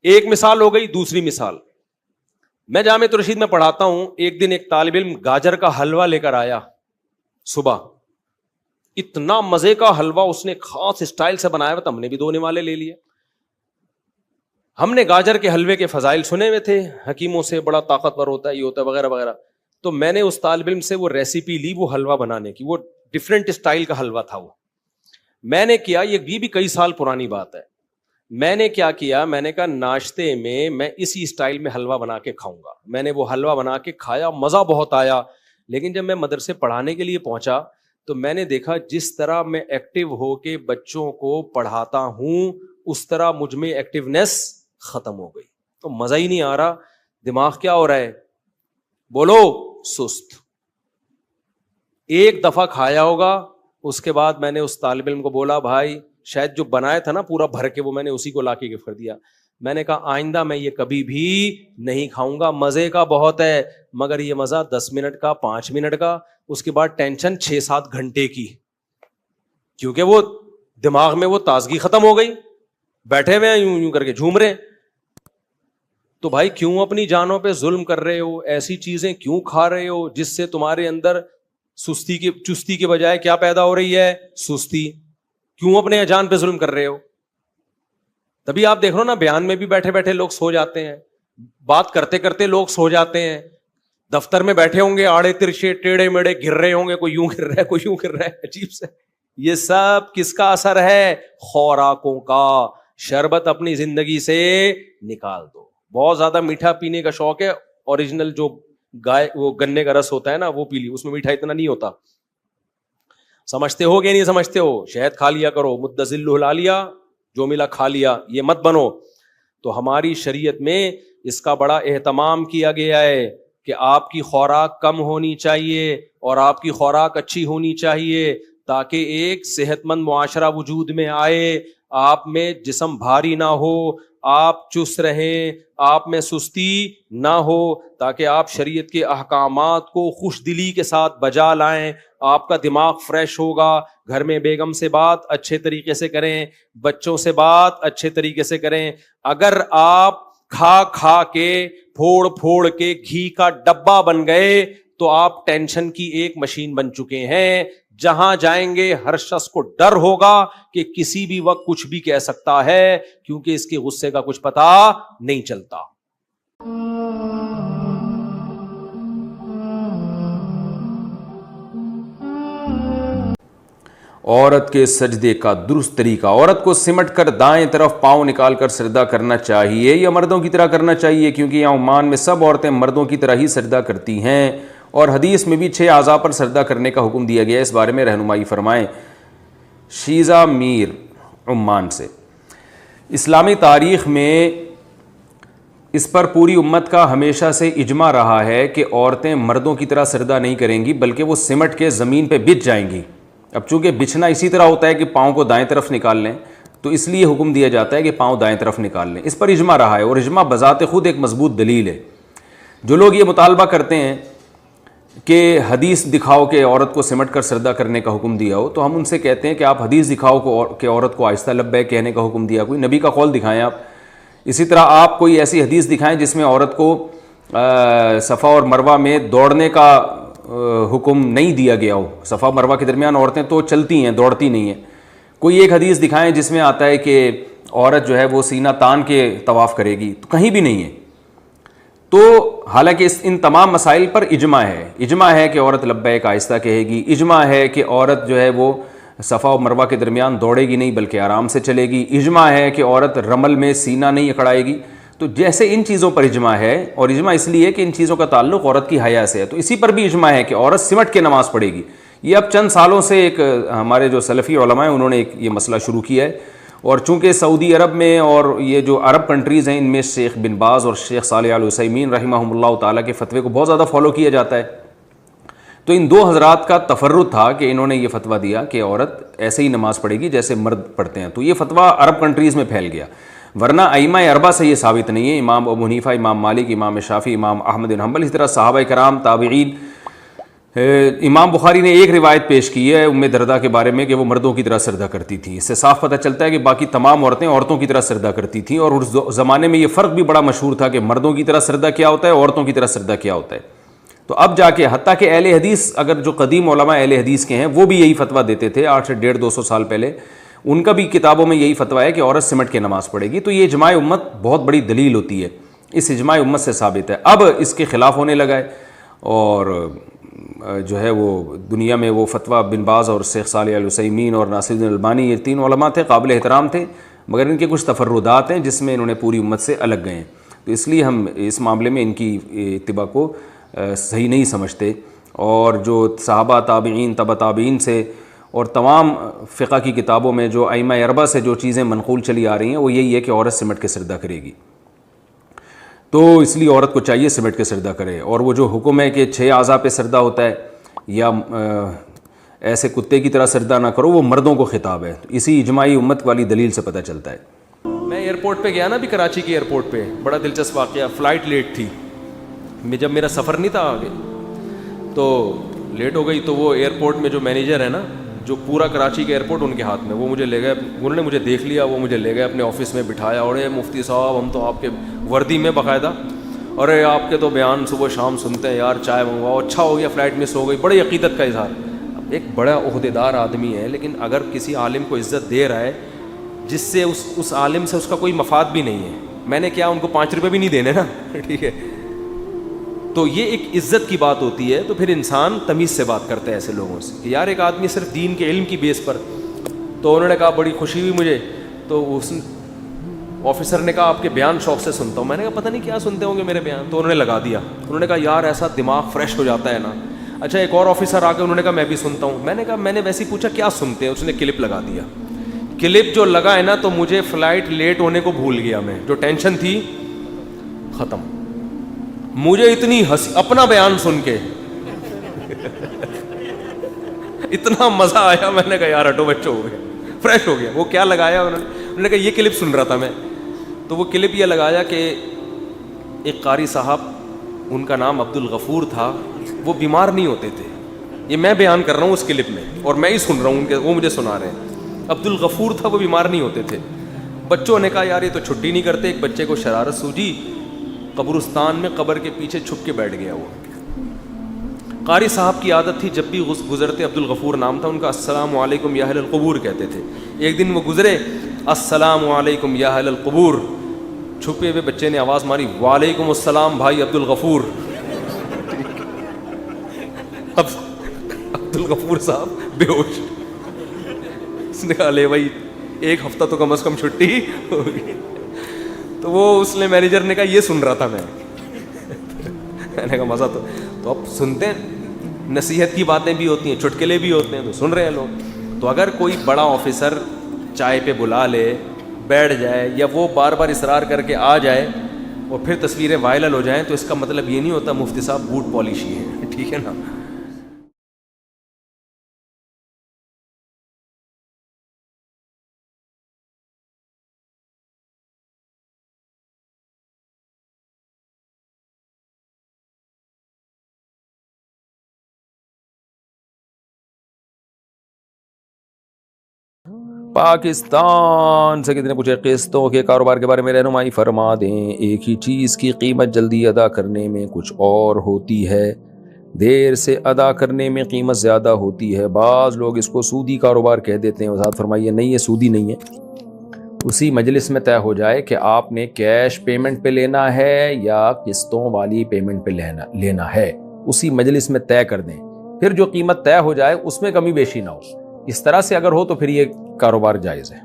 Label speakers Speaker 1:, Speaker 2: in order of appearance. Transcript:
Speaker 1: ایک مثال ہو گئی. دوسری مثال, میں جامعۃ الرشید میں پڑھاتا ہوں. ایک دن ایک طالب علم گاجر کا حلوہ لے کر آیا صبح. اتنا مزے کا حلوہ اس نے خاص اسٹائل سے بنایا ہوا تھا, ہم نے بھی 2 نوالے لے لیے. ہم نے گاجر کے حلوے کے فضائل سنے ہوئے تھے حکیموں سے, بڑا طاقتور ہوتا ہے, یہ ہوتا ہے وغیرہ وغیرہ. تو میں نے اس طالب علم سے وہ ریسیپی لی وہ حلوہ بنانے کی. وہ ڈفرینٹ اسٹائل کا حلوہ تھا. وہ میں نے کیا, یہ بھی کئی سال پرانی بات ہے, میں نے کیا کیا, میں نے کہا ناشتے میں اسی اسٹائل میں حلوہ بنا کے کھاؤں گا. میں نے وہ حلوہ بنا کے کھایا, مزہ بہت آیا. لیکن جب میں مدرسے پڑھانے کے لیے پہنچا تو میں نے دیکھا جس طرح میں ایکٹیو ہو کے بچوں کو پڑھاتا ہوں اس طرح مجھ میں ایکٹیونیس ختم ہو گئی. تو مزہ ہی نہیں آ رہا. دماغ کیا ہو رہا ہے, بولو, سست. ایک دفعہ کھایا ہوگا, اس کے بعد میں نے اس طالب علم کو بولا بھائی شاید جو بنایا تھا نا پورا بھر کے وہ میں نے اسی کو لا کے گفٹ کر دیا. میں نے کہا آئندہ میں یہ کبھی بھی نہیں کھاؤں گا. مزے کا بہت ہے مگر یہ مزہ 10 منٹ کا 5 منٹ کا, اس کے بعد ٹینشن 6-7 گھنٹے کی, کیونکہ وہ دماغ میں وہ تازگی ختم ہو گئی. بیٹھے ہوئے ہیں یوں کر کے جھوم رہے ہیں. تو بھائی کیوں اپنی جانوں پہ ظلم کر رہے ہو, ایسی چیزیں کیوں کھا رہے ہو جس سے تمہارے اندر چستی کے بجائے کیا پیدا ہو رہی ہے, سستی. کیوں اپنے جان پہ ظلم کر رہے ہو؟ تبھی آپ دیکھ رہے ہو نا بیان میں بھی بیٹھے بیٹھے لوگ سو جاتے ہیں, بات کرتے کرتے لوگ سو جاتے ہیں. دفتر میں بیٹھے ہوں گے آڑے ترچے ٹیڑے میڑے گر رہے ہوں گے, کوئی یوں گر رہا ہے کوئی یوں گر رہا ہے, عجیب سے. یہ سب کس کا اثر ہے؟ خوراکوں کا. شربت اپنی زندگی سے نکال دو. بہت زیادہ میٹھا پینے کا شوق ہے, اوریجنل جو گائے وہ گنے کا رس ہوتا ہے نا وہ پی لی, اس میں میٹھا اتنا نہیں ہوتا. سمجھتے ہو کہ نہیں سمجھتے ہو؟ شہد کھا لیا کرو, مدذل ہلا لیا, جو ملا کھا لیا, یہ مت بنو. تو ہماری شریعت میں اس کا بڑا اہتمام کیا گیا ہے کہ آپ کی خوراک کم ہونی چاہیے اور آپ کی خوراک اچھی ہونی چاہیے تاکہ ایک صحت مند معاشرہ وجود میں آئے. آپ میں جسم بھاری نہ ہو, آپ چست رہیں, آپ میں سستی نہ ہو, تاکہ آپ شریعت کے احکامات کو خوش دلی کے ساتھ بجا لائیں. آپ کا دماغ فریش ہوگا. گھر میں بیگم سے بات اچھے طریقے سے کریں, بچوں سے بات اچھے طریقے سے کریں. اگر آپ کھا کھا کے پھوڑ پھوڑ کے گھی کا ڈبہ بن گئے تو آپ ٹینشن کی ایک مشین بن چکے ہیں. جہاں جائیں گے ہر شخص کو ڈر ہوگا کہ کسی بھی وقت کچھ بھی کہہ سکتا ہے, کیونکہ اس کے غصے کا کچھ پتہ نہیں چلتا.
Speaker 2: عورت کے سجدے کا درست طریقہ. عورت کو سمٹ کر دائیں طرف پاؤں نکال کر سجدہ کرنا چاہیے یا مردوں کی طرح کرنا چاہیے؟ کیونکہ یہاں عمان میں سب عورتیں مردوں کی طرح ہی سجدہ کرتی ہیں اور حدیث میں بھی 6 اعضاء پر سجدہ کرنے کا حکم دیا گیا ہے. اس بارے میں رہنمائی فرمائیں. شیزہ میر عمان سے. اسلامی تاریخ میں اس پر پوری امت کا ہمیشہ سے اجماع رہا ہے کہ عورتیں مردوں کی طرح سجدہ نہیں کریں گی بلکہ وہ سمٹ کے زمین پہ بچھ جائیں گی. اب چونکہ بچھنا اسی طرح ہوتا ہے کہ پاؤں کو دائیں طرف نکال لیں تو اس لیے حکم دیا جاتا ہے کہ پاؤں دائیں طرف نکال لیں. اس پر اجماع رہا ہے اور اجماع بذات خود ایک مضبوط دلیل ہے. جو لوگ یہ مطالبہ کرتے ہیں کہ حدیث دکھاؤ کہ عورت کو سمٹ کر سجدہ کرنے کا حکم دیا ہو, تو ہم ان سے کہتے ہیں کہ آپ حدیث دکھاؤ کہ عورت کو آہستہ لبیک کہنے کا حکم دیا, کوئی نبی کا قول دکھائیں آپ. اسی طرح آپ کوئی ایسی حدیث دکھائیں جس میں عورت کو صفا اور مروہ میں دوڑنے کا حکم نہیں دیا گیا ہو. صفا مروہ کے درمیان عورتیں تو چلتی ہیں, دوڑتی نہیں ہیں. کوئی ایک حدیث دکھائیں جس میں آتا ہے کہ عورت جو ہے وہ سینہ تان کے طواف کرے گی, تو کہیں بھی نہیں ہے. تو حالانکہ ان تمام مسائل پر اجماع ہے. اجماع ہے کہ عورت لبیک آہستہ کہے گی, اجماع ہے کہ عورت جو ہے وہ صفا و مروہ کے درمیان دوڑے گی نہیں بلکہ آرام سے چلے گی, اجماع ہے کہ عورت رمل میں سینہ نہیں اکھڑائے گی. تو جیسے ان چیزوں پر اجماع ہے, اور اجماع اس لیے کہ ان چیزوں کا تعلق عورت کی حیا سے ہے, تو اسی پر بھی اجماع ہے کہ عورت سمٹ کے نماز پڑھے گی. یہ اب چند سالوں سے ایک ہمارے جو سلفی علماء ہیں انہوں نے ایک یہ مسئلہ شروع کیا ہے. اور چونکہ سعودی عرب میں اور یہ جو عرب کنٹریز ہیں ان میں شیخ بن باز اور شیخ صالح ال عثیمین رحمہم اللہ تعالیٰ کے فتوے کو بہت زیادہ فالو کیا جاتا ہے, تو ان 2 حضرات کا تفرد تھا کہ انہوں نے یہ فتویٰ دیا کہ عورت ایسے ہی نماز پڑھے گی جیسے مرد پڑھتے ہیں. تو یہ فتویٰ عرب کنٹریز میں پھیل گیا, ورنہ ائمہ اربعہ سے یہ ثابت نہیں ہے. امام ابو حنیفہ, امام مالک, امام شافعی, امام احمد بن حنبل, اسی طرح صحابہ کرام, تابعین, امام بخاری نے ایک روایت پیش کی ہے ام دردہ کے بارے میں کہ وہ مردوں کی طرح سردہ کرتی تھی. اس سے صاف پتہ چلتا ہے کہ باقی تمام عورتیں عورتوں کی طرح سردہ کرتی تھیں, اور اس زمانے میں یہ فرق بھی بڑا مشہور تھا کہ مردوں کی طرح سردہ کیا ہوتا ہے, عورتوں کی طرح سردہ کیا ہوتا ہے. تو اب جا کے حتیٰ کہ اہل حدیث, اگر جو قدیم علماء اہل حدیث کے ہیں, وہ بھی یہی فتویٰ دیتے تھے 8 سے 150-200 سال پہلے. ان کا بھی کتابوں میں یہی فتویٰ ہے کہ عورت سمٹ کے نماز پڑھے گی. تو یہ اجماع امت بہت بڑی دلیل ہوتی ہے, اس اجماع امت سے ثابت ہے. اب اس کے خلاف ہونے لگا ہے, اور جو ہے وہ دنیا میں وہ فتویٰ بن باز اور شیخ صالح العثیمین اور ناصر الدین البانی, یہ 3 علماء تھے, قابل احترام تھے, مگر ان کے کچھ تفردات ہیں جس میں انہوں نے پوری امت سے الگ گئے ہیں. تو اس لیے ہم اس معاملے میں ان کی اتباع کو صحیح نہیں سمجھتے. اور جو صحابہ, تابعین, تبع تابعین سے اور تمام فقہ کی کتابوں میں جو ائمہ اربعہ سے جو چیزیں منقول چلی آ رہی ہیں, وہ یہی ہے کہ عورت سمٹ کے سردہ کرے گی. تو اس لیے عورت کو چاہیے سمٹ کے سردہ کرے. اور وہ جو حکم ہے کہ 6 اعضاء پہ سردہ ہوتا ہے یا ایسے کتے کی طرح سردہ نہ کرو, وہ مردوں کو خطاب ہے. اسی اجماعی امت والی دلیل سے پتہ چلتا ہے.
Speaker 1: میں ایئرپورٹ پہ گیا نا ابھی, کراچی کے ایئرپورٹ پہ, بڑا دلچسپ واقعہ. فلائٹ لیٹ تھی, جب میرا سفر نہیں تھا آگے, تو لیٹ ہو گئی. تو وہ ایئرپورٹ میں جو مینیجر ہے نا, جو پورا کراچی کے ایئرپورٹ ان کے ہاتھ میں, وہ مجھے لے گئے, انہوں نے مجھے دیکھ لیا, وہ مجھے لے گئے اپنے آفس میں بٹھایا, اور مفتی صاحب ہم تو آپ کے وردی میں باقاعدہ, اور آپ کے تو بیان صبح شام سنتے ہیں یار, چائے منگواؤ. اچھا ہو گیا فلائٹ مس ہو گئی, بڑی عقیدت کا اظہار. اب ایک بڑا عہدیدار آدمی ہے, لیکن اگر کسی عالم کو عزت دے رہا ہے جس سے اس عالم سے اس کا کوئی مفاد بھی نہیں ہے, میں نے کیا ان کو 5 روپے بھی نہیں دینے نا, ٹھیک ہے, تو یہ ایک عزت کی بات ہوتی ہے. تو پھر انسان تمیز سے بات کرتا ہے ایسے لوگوں سے کہ یار ایک آدمی صرف دین کے علم کی بیس پر. تو انہوں نے کہا, بڑی خوشی ہوئی مجھے. تو اس آفیسر نے کہا آپ کے بیان شوق سے سنتا ہوں. میں نے کہا پتہ نہیں کیا سنتے ہوں گے میرے بیان. تو انہوں نے لگا دیا, انہوں نے کہا یار ایسا دماغ فریش ہو جاتا ہے نا. اچھا ایک اور آفیسر آ کے انہوں نے کہا میں بھی سنتا ہوں. میں نے کہا, میں نے ویسے ہی پوچھا کیا سنتے ہیں, اس نے کلپ لگا دیا. کلپ جو لگا ہے نا, تو مجھے فلائٹ لیٹ ہونے کو بھول گیا, میں جو ٹینشن تھی ختم. مجھے اتنی ہنسی اپنا بیان سن کے اتنا مزہ آیا, میں نے کہا یار ہٹو بچوں, ہو گئے فریش ہو گیا. وہ کیا لگایا انہوں نے کہا یہ کلپ سن رہا تھا میں. تو وہ کلپ یہ لگایا کہ ایک قاری صاحب, ان کا نام عبد الغفور تھا, وہ بیمار نہیں ہوتے تھے. یہ میں بیان کر رہا ہوں اس کلپ میں, اور میں ہی سن رہا ہوں ان کے, وہ مجھے سنا رہے ہیں. عبد الغفور تھا, وہ بیمار نہیں ہوتے تھے. بچوں نے کہا یار یہ تو چھٹی نہیں کرتے. ایک بچے کو شرارت سوجی, قبرستان میں قبر کے پیچھے چھپ کے بیٹھ گیا. وہ قاری صاحب کی عادت تھی, جب بھی گزرتے, عبد الغفور نام تھا ان کا, السلام علیکم یا اہل القبور کہتے تھے. ایک دن وہ گزرے, السلام علیکم یا اہل القبور. چھپے ہوئے بچے نے آواز ماری, وعلیکم السلام بھائی عبد الغفور. اب عبد الغفور صاحب بے ہوش. اس نے کہا لے بھائی ایک ہفتہ تو کم از کم چھٹی ہوگی. تو وہ اس نے مینیجر نے کہا یہ سن رہا تھا میں. میں نے کہا مزہ تو اب سنتے ہیں, نصیحت کی باتیں بھی ہوتی ہیں, چٹکلے بھی ہوتے ہیں, تو سن رہے ہیں لوگ. تو اگر کوئی بڑا آفیسر چائے پہ بلا لے, بیٹھ جائے, یا وہ بار بار اصرار کر کے آ جائے اور پھر تصویریں وائرل ہو جائیں, تو اس کا مطلب یہ نہیں ہوتا مفتی صاحب بوٹ پالش ہی ہے, ٹھیک ہے نا.
Speaker 2: پاکستان سے کتنے پوچھے, قسطوں کے کاروبار کے بارے میں رہنمائی فرما دیں. ایک ہی چیز کی قیمت جلدی ادا کرنے میں کچھ اور ہوتی ہے, دیر سے ادا کرنے میں قیمت زیادہ ہوتی ہے. بعض لوگ اس کو سودی کاروبار کہہ دیتے ہیں. وضاحت فرمائیے. نہیں, یہ سودی نہیں ہے. اسی مجلس میں طے ہو جائے کہ آپ نے کیش پیمنٹ پہ لینا ہے یا قسطوں والی پیمنٹ پہ لینا ہے, اسی مجلس میں طے کر دیں. پھر جو قیمت طے ہو جائے اس میں کمی بیشی نہ ہو. اس طرح سے اگر ہو تو پھر یہ کاروبار جائز ہے.